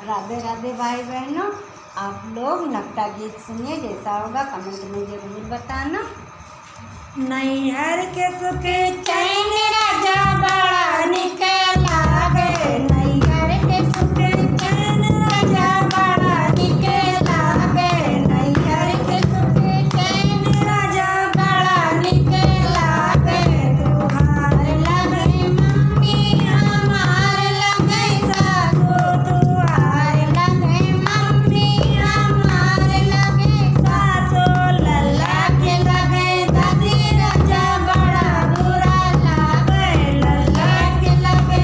राधे राधे भाई बहनों। आप लोग नकटा गीत सुनिए, जैसा होगा कमेंट में जरूर बताना। नैहर के सुख चैन राजा बड़ा निकल आवे, नैहर के सुख चैन राजा बड़ा निकल आवे, नैहर के सुख चैन राजा बड़ा निकल आवे। तुहार लगे मम्मी हमार लगे सासू, तुहार लगे मम्मी हमार लगे सासू, लल्ला के लगे दादी राजा बड़ा बुरा लागे, लल्ला के लगे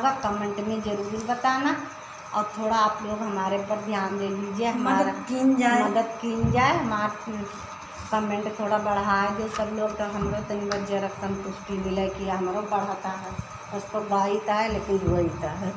होगा कमेंट में ज़रूर बताना। और थोड़ा आप लोग हमारे पर ध्यान दे दीजिए, हमारा मदद की जाए, हमारा कमेंट थोड़ा बढ़ाए दे सब लोग, तो हमरो तनी बस जरा संतुष्टि मिले कि हमरो बढ़ता है, उसको गाइता है लेकिन रोता है।